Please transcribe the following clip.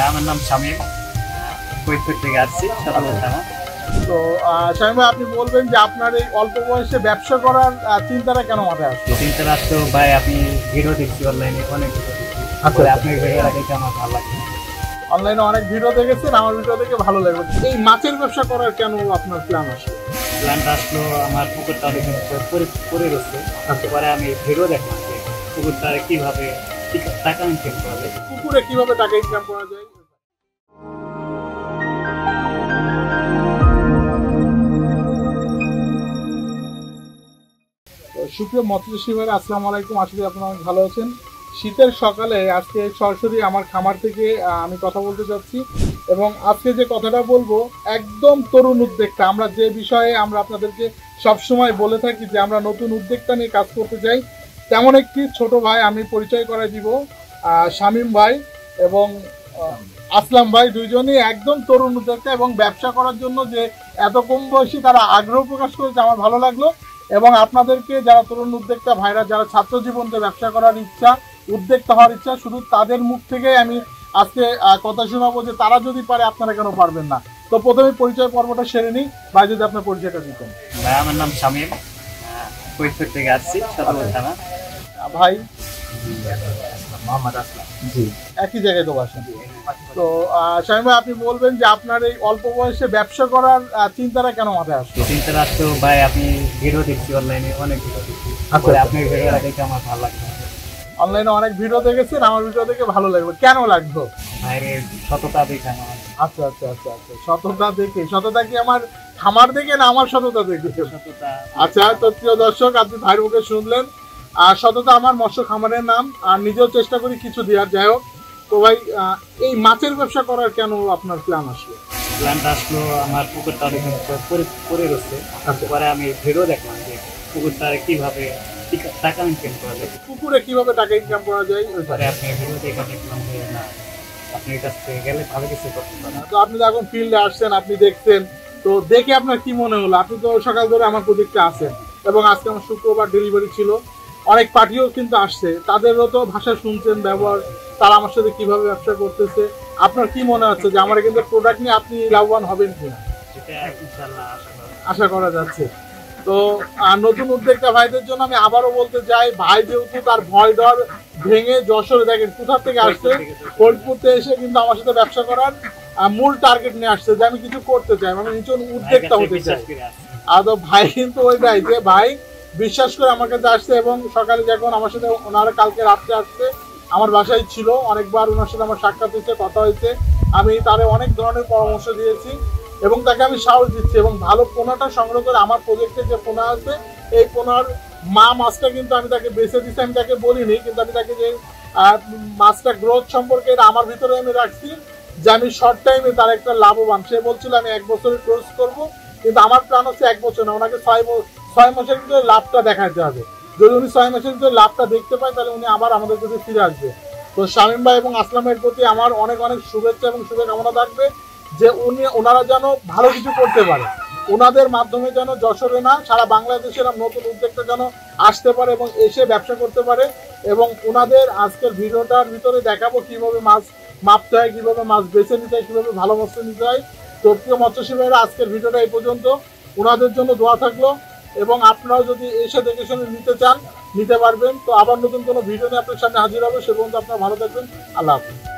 আমার নাম শামীম, ফরিদপুর থেকে আসছি, সদর থানা। তো শামীম ভাই, আপনি বলবেন যে আপনার এই অল্প বয়সে ব্যবসা করার চিন্তাটা কেন মাথায় আসলো? চিন্তা আসতো ভাই, আমি ভিডিও দেখছি অনলাইনে, অনেক ভিডিও দেখছি। আপনার ভিডিও দেখে আমার ভালো লাগে। অনলাইনে অনেক ভিডিও দেখেছেন, আমার ভিডিও দেখে ভালো লাগবে। এই মাছের ব্যবসা করার কেন আপনার প্ল্যান আসলো? প্ল্যানটা আসলো, আমার পুকুরটা অনেক পরে রয়েছে। পরে আমি ভিডিও দেখলাম যে পুকুরটা কিভাবে টাকা ইনকাম করা যায়, পুকুরে কিভাবে টাকা ইনকাম করা যায়। সুপ্রিয় মৎস্যচাষী ভাইরা, আসসালামু আলাইকুম। আশা করি আপনারা অনেক ভালো আছেন। শীতের সকালে আজকে সরাসরি আমার খামার থেকে আমি কথা বলতে চাচ্ছি, এবং আজকে যে কথাটা বলবো একদম তরুণ উদ্যোক্তা। আমরা যে বিষয়ে আমরা আপনাদেরকে সবসময় বলে থাকি যে আমরা নতুন উদ্যোক্তা নিয়ে কাজ করতে চাই, তেমন একটি ছোট ভাই আমি পরিচয় করে দিব। শামীম ভাই এবং আসলাম ভাই দুইজনই একদম তরুণ উদ্যোক্তা, এবং ব্যবসা করার জন্য যে এত কম বয়সী তারা আগ্রহ প্রকাশ করেছে আমার ভালো লাগলো। এবং আপনাদেরকে যারা তরুণ উদ্যোক্তা ভাইরা, যারা ছাত্র জীবনতে ব্যবসা করার ইচ্ছা, উদ্যোক্তা হওয়ার ইচ্ছা, শুধু তাদের মুখ থেকে আমি আজকে কথা শোনাবো যে তারা যদি পারে আপনারা কেন পারবেন না। তো প্রথমে পরিচয় পর্বটা সেরে নিই। ভাই, যদি আপনার পরিচয়টা দিতেন। ভাই আমার নাম শামীম, ফরিদপুর থেকে আসছি, সদর থানা। ভাই মোহাম্মদ আসলাম। জি, একই জায়গায় তো বাসেন। তো শামীম ভাই, আপনি বলবেন যে আপনার এই অল্প বয়সে ব্যবসা করার চিন্তাটা কেন মাথায় আসলো? চিন্তা আসতো ভাই, আমি ভিডিও দেখছি অনলাইনে, অনেক ভিডিও দেখছি। আপনার ভিডিও দেখে আমার ভালো লাগে। অনলাইনে অনেক ভিডিও দেখেছেন, আমার ভিডিও দেখে ভালো লাগবে। কেন লাগলো? ভাইয়ের সততা দেখে আমার। আচ্ছা আচ্ছা আচ্ছা আচ্ছা, সততা দেখে। সততা কি আমার খামার দেখে না আমার সততা দেখে? সততা। আচ্ছা, তো প্রিয় দর্শক, আপনি ভাইয়ের মুখে শুনলেন। আর সততা আমার মৎস্য খামারের নাম, আর নিজেও চেষ্টা করি কিছু দেওয়ার। যাই হোক, তো ভাই এই মাছের ব্যবসা করার কেন আপনার প্ল্যান আসলো? প্ল্যানটা আসলো, আমার পুকুরটা অনেক পরে রয়েছে। পরে আমি ভিডিও দেখলাম যে পুকুরটা কিভাবে টাকা ইনকাম করা যায়, পুকুরে কিভাবে টাকা ইনকাম করা যায়। পরে আপনি ভিডিও দেখে দেখলাম যে না, আপনার কাছ থেকে গেলে ভালো কিছু করতে পারেন। তো আপনি যখন ফিল্ডে আসছেন, আপনি দেখছেন, তো দেখে আপনার কি মনে হলো? আপনি তো সকাল ধরে আমার প্রজেক্টে আছেন, এবং আজকে আমার শুক্রবার ডেলিভারি ছিল। অনেক পার্টিও কিন্তু আসছে, তাদেরও তো ভাষা শুনছেন, ব্যবহার, তারা আমার সাথে কিভাবে ব্যবসা করতেছে। আপনার কি মনে হচ্ছে যে আমার কিন্তু প্রোডাক্ট নিয়ে আপনি লাভবান হবেন কিনা? সেটা ইনশাআল্লাহ আশা করা যাচ্ছে। তো নতুন উদ্যোক্তা ভাইদের জন্য আমি আবারও বলতে চাই, ভাই যেহেতু তার ভয় ডর ভেঙে যশোরে, দেখেন কোথা থেকে আসছে, ফরিদপুরতে এসে কিন্তু আমার সাথে ব্যবসা করার মূল টার্গেট নিয়ে আসছে যে আমি কিছু করতে চাই, মানে নতুন উদ্যোক্তা হতে চাই। আর তো ভাই কিন্তু ওইটাই যে ভাই বিশ্বাস করে আমার কাছে আসছে, এবং সকালে যখন আমার সাথে ওনারা কালকে রাত্রে আসছে, আমার বাসায় ছিল, অনেকবার ওনার সাথে আমার সাক্ষাৎ হয়েছে, কথা হয়েছে। আমি তারে অনেক ধরনের পরামর্শ দিয়েছি, এবং তাকে আমি সাহস দিচ্ছি, এবং ভালো পোনাটা সংগ্রহ করে আমার প্রজেক্টে যে পোনা আছে, এই পোনার মা মাছটা কিন্তু আমি তাকে বেছে দিচ্ছি। আমি তাকে বলিনি, কিন্তু আমি তাকে যে মাছটা গ্রোথ সম্পর্কে আমার ভিতরে আমি রাখছি যে আমি শর্ট টাইমে তার একটা লাভবান। সে বলছিল আমি 1 বছরের কোর্স করবো, কিন্তু আমার প্ল্যান হচ্ছে 1 বছর না, ওনাকে 6 মাসের ভিতরে লাভটা দেখাতে হবে। যদি উনি 6 মাসের ভিতরে লাভটা দেখতে পায়, তাহলে উনি আবার আমাদের কাছে ফিরে আসবে। তো শামীম ভাই এবং আসলামের প্রতি আমার অনেক অনেক শুভেচ্ছা এবং শুভকামনা থাকবে যে ওনারা যেন ভালো কিছু করতে পারে, ওনাদের মাধ্যমে যেন যশোরে না সারা বাংলাদেশের নতুন উদ্যোক্তা যেন আসতে পারে এবং এসে ব্যবসা করতে পারে। এবং ওনাদের আজকের ভিডিওটার ভিতরে দেখাবো কিভাবে মাছ মাপতে হয়, কিভাবে মাছ বেছে নিতে হয়, কিভাবে ভালো মৎস্য নিতে হয়। তো প্রিয় মৎস্যজীবী ভাইরা, আজকের ভিডিওটা এই পর্যন্ত। ওনাদের জন্য দোয়া থাকলো, এবং আপনারাও যদি এসে দেখে শুনে নিতে চান, নিতে পারবেন। তো আবার নতুন কোনো ভিডিও নিয়ে আপনার সামনে হাজির হবে। সে পর্যন্ত আপনারা ভালো থাকবেন। আল্লাহ হাফেজ।